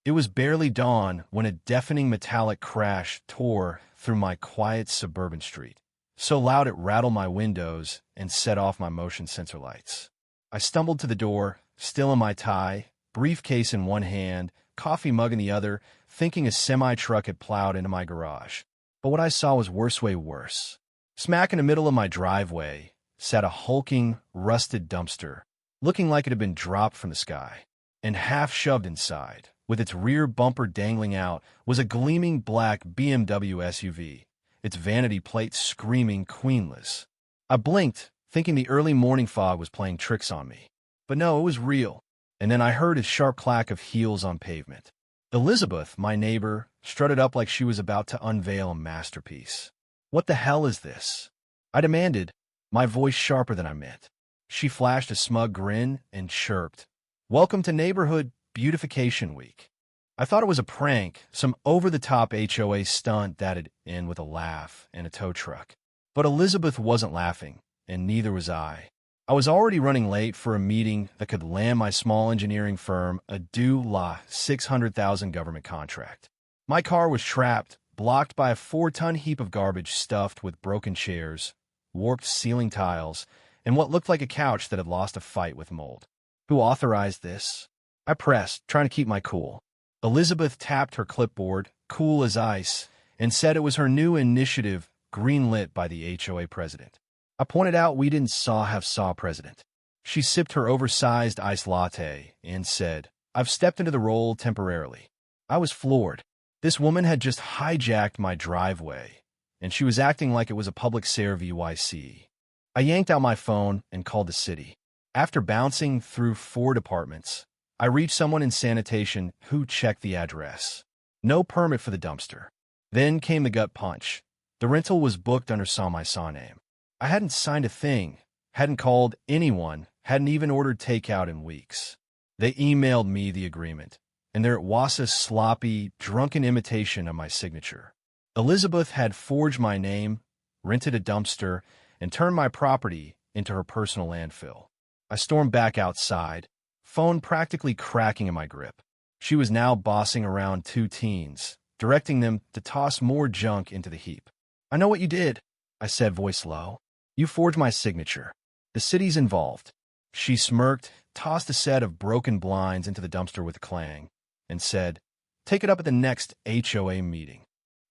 It was barely dawn when a deafening metallic crash tore through my quiet suburban street, so loud it rattled my windows and set off my motion sensor lights. I stumbled to the door, still in my tie, briefcase in one hand, coffee mug in the other, thinking a semi-truck had plowed into my garage. But what I saw was worse, way worse. Smack in the middle of my driveway sat a hulking, rusted dumpster, looking like it had been dropped from the sky. And half shoved inside, with its rear bumper dangling out, was a gleaming black BMW SUV, its vanity plate screaming queenless. I blinked, thinking the early morning fog was playing tricks on me. But no, it was real. And then I heard a sharp clack of heels on pavement. Elizabeth, my neighbor, strutted up like she was about to unveil a masterpiece. "What the hell is this?" I demanded, my voice sharper than I meant. She flashed a smug grin and chirped, "Welcome to Neighborhood Beautification Week." I thought it was a prank, some over-the-top HOA stunt that had end with a laugh and a tow truck. But Elizabeth wasn't laughing, and neither was I. I was already running late for a meeting that could land my small engineering firm a $600,000 government contract. My car was trapped, blocked by a 4-ton heap of garbage stuffed with broken chairs, warped ceiling tiles, and what looked like a couch that had lost a fight with mold. "Who authorized this?" I pressed, trying to keep my cool. Elizabeth tapped her clipboard, cool as ice, and said it was her new initiative, greenlit by the HOA president. I pointed out we didn't saw president. She sipped her oversized iced latte and said, "I've stepped into the role temporarily." I was floored. This woman had just hijacked my driveway, and she was acting like it was a public service. I yanked out my phone and called the city. After bouncing through 4 departments, I reached someone in sanitation who checked the address. No permit for the dumpster. Then came the gut punch. The rental was booked under my name. I hadn't signed a thing, hadn't called anyone, hadn't even ordered takeout in weeks. They emailed me the agreement, and there it was, a sloppy, drunken imitation of my signature. Elizabeth had forged my name, rented a dumpster, and turned my property into her personal landfill. I stormed back outside, phone practically cracking in my grip. She was now bossing around 2 teens, directing them to toss more junk into the heap. "I know what you did," I said, voice low. "You forged my signature. The city's involved." She smirked, tossed a set of broken blinds into the dumpster with a clang, and said, "Take it up at the next HOA meeting."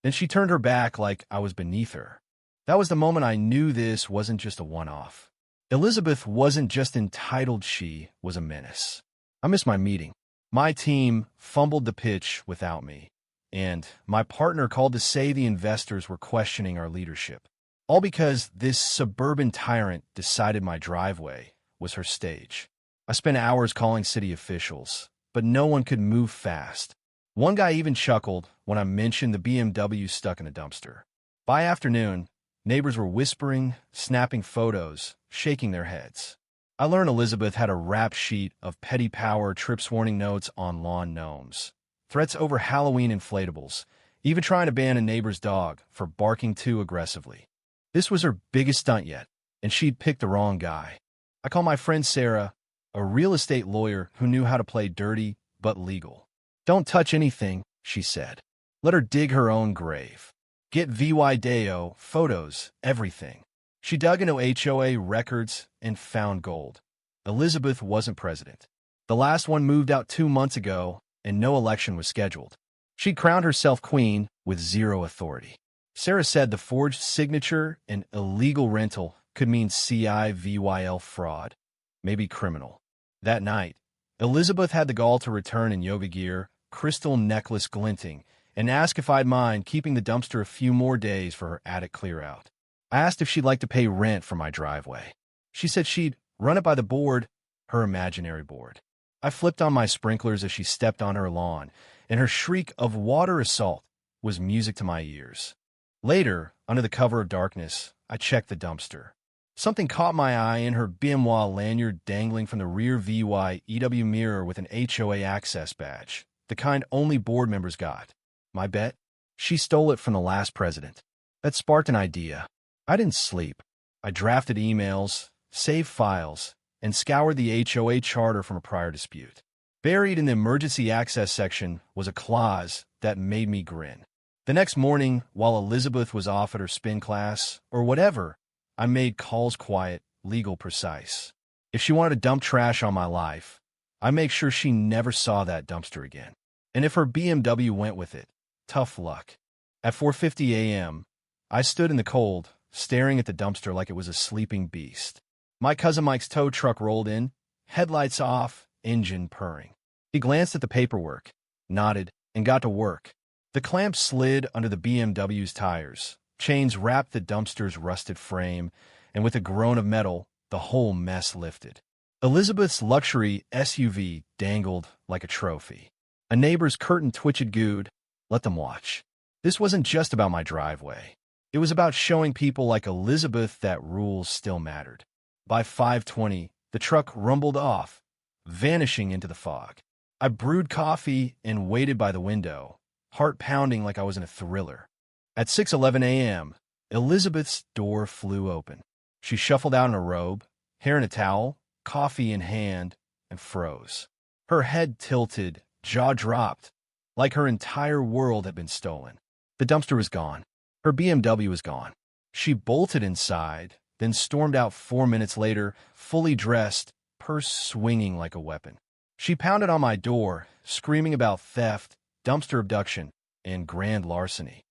Then she turned her back like I was beneath her. That was the moment I knew this wasn't just a one-off. Elizabeth wasn't just entitled, she was a menace. I missed my meeting. My team fumbled the pitch without me, and my partner called to say the investors were questioning our leadership. All because this suburban tyrant decided my driveway was her stage. I spent hours calling city officials, but no one could move fast. One guy even chuckled when I mentioned the BMW stuck in a dumpster. By afternoon, neighbors were whispering, snapping photos, shaking their heads. I learned Elizabeth had a rap sheet of petty power trips warning notes on lawn gnomes, threats over Halloween inflatables, even trying to ban a neighbor's dog for barking too aggressively. This was her biggest stunt yet, and she'd picked the wrong guy. I called my friend Sarah, a real estate lawyer who knew how to play dirty but legal. "Don't touch anything," she said. "Let her dig her own grave. Get video, photos, everything." She dug into HOA records and found gold. Elizabeth wasn't president. The last one moved out 2 months ago, and no election was scheduled. She'd crowned herself queen with zero authority. Sarah said the forged signature and illegal rental could mean civil fraud, maybe criminal. That night, Elizabeth had the gall to return in yoga gear, crystal necklace glinting, and ask if I'd mind keeping the dumpster a few more days for her attic clear-out. I asked if she'd like to pay rent for my driveway. She said she'd run it by the board, her imaginary board. I flipped on my sprinklers as she stepped on her lawn, and her shriek of water assault was music to my ears. Later, under the cover of darkness, I checked the dumpster. Something caught my eye in her BMW lanyard dangling from the rear EW mirror with an HOA access badge, the kind only board members got. My bet? She stole it from the last president. That sparked an idea. I didn't sleep. I drafted emails, saved files, and scoured the HOA charter from a prior dispute. Buried in the emergency access section was a clause that made me grin. The next morning, while Elizabeth was off at her spin class, or whatever, I made calls quiet, legal precise. If she wanted to dump trash on my life, I make sure she never saw that dumpster again. And if her BMW went with it, tough luck. At 4:50 a.m., I stood in the cold, staring at the dumpster like it was a sleeping beast. My cousin Mike's tow truck rolled in, headlights off, engine purring. He glanced at the paperwork, nodded, and got to work. The clamps slid under the BMW's tires, chains wrapped the dumpster's rusted frame, and with a groan of metal, the whole mess lifted. Elizabeth's luxury SUV dangled like a trophy. A neighbor's curtain twitched gooed, let them watch. This wasn't just about my driveway. It was about showing people like Elizabeth that rules still mattered. By 5:20, the truck rumbled off, vanishing into the fog. I brewed coffee and waited by the window, heart pounding like I was in a thriller. At 6:11 a.m., Elizabeth's door flew open. She shuffled out in a robe, hair in a towel, coffee in hand, and froze. Her head tilted, jaw dropped, like her entire world had been stolen. The dumpster was gone. Her BMW was gone. She bolted inside, then stormed out 4 minutes later, fully dressed, purse swinging like a weapon. She pounded on my door, screaming about theft, dumpster abduction, and grand larceny.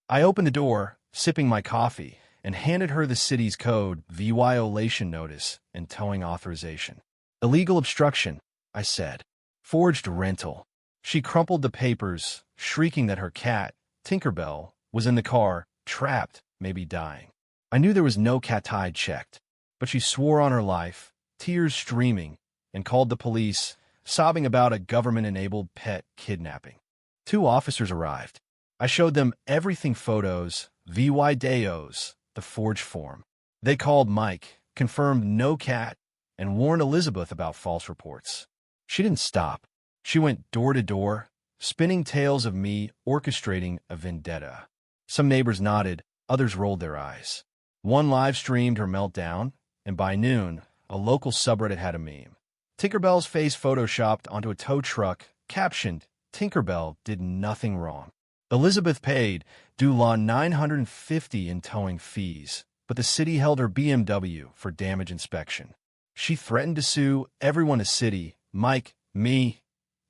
I opened the door, sipping my coffee, and handed her the city's code, violation notice, and towing authorization. Illegal obstruction, I said. Forged rental. She crumpled the papers, shrieking that her cat, Tinkerbell, was in the car, trapped, maybe dying. I knew there was no cat I'd checked, but she swore on her life, tears streaming, and called the police, sobbing about a government-enabled pet kidnapping. 2 officers arrived. I showed them everything photos, videos, the forged form. They called Mike, confirmed no cat, and warned Elizabeth about false reports. She didn't stop. She went door to door, spinning tales of me orchestrating a vendetta. Some neighbors nodded, others rolled their eyes. One live-streamed her meltdown, and by noon, a local subreddit had a meme. Tinkerbell's face photoshopped onto a tow truck, captioned, "Tinkerbell did nothing wrong." Elizabeth paid, due law $950 in towing fees, but the city held her BMW for damage inspection. She threatened to sue everyone in the city, Mike, me,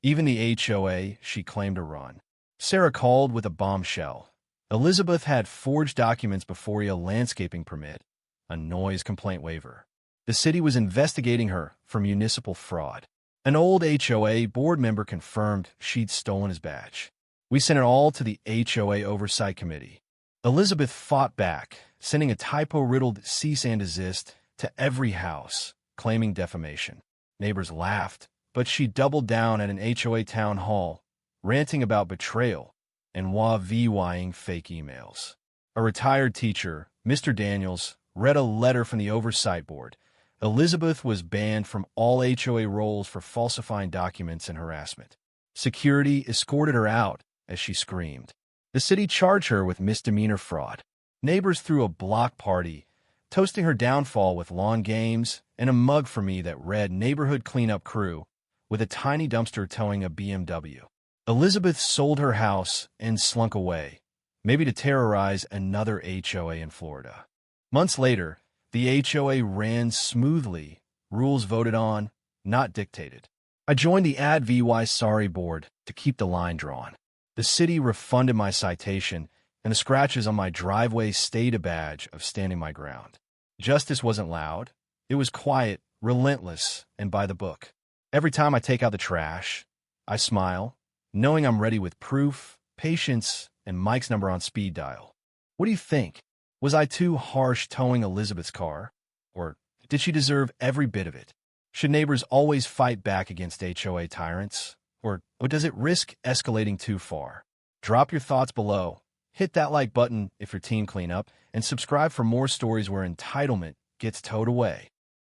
even the HOA she claimed to run. Sarah called with a bombshell. Elizabeth had forged documents before a landscaping permit, a noise complaint waiver. The city was investigating her for municipal fraud. An old HOA board member confirmed she'd stolen his badge. We sent it all to the HOA Oversight Committee. Elizabeth fought back, sending a typo-riddled cease and desist to every house, claiming defamation. Neighbors laughed, but she doubled down at an HOA town hall, ranting about betrayal and vying fake emails. A retired teacher, Mr. Daniels, read a letter from the Oversight Board. Elizabeth was banned from all HOA roles for falsifying documents and harassment. Security escorted her out as she screamed. The city charged her with misdemeanor fraud. Neighbors threw a block party, toasting her downfall with lawn games and a mug for me that read Neighborhood Cleanup Crew, with a tiny dumpster towing a BMW. Elizabeth sold her house and slunk away, maybe to terrorize another HOA in Florida. Months later, the HOA ran smoothly, rules voted on, not dictated. I joined the Sorry board to keep the line drawn. The city refunded my citation, and the scratches on my driveway stayed a badge of standing my ground. Justice wasn't loud. It was quiet, relentless, and by the book. Every time I take out the trash, I smile, knowing I'm ready with proof, patience, and Mike's number on speed dial. What do you think? Was I too harsh towing Elizabeth's car? Or did she deserve every bit of it? Should neighbors always fight back against HOA tyrants? Or does it risk escalating too far? Drop your thoughts below. Hit that like button if you're team cleanup, and subscribe for more stories where entitlement gets towed away.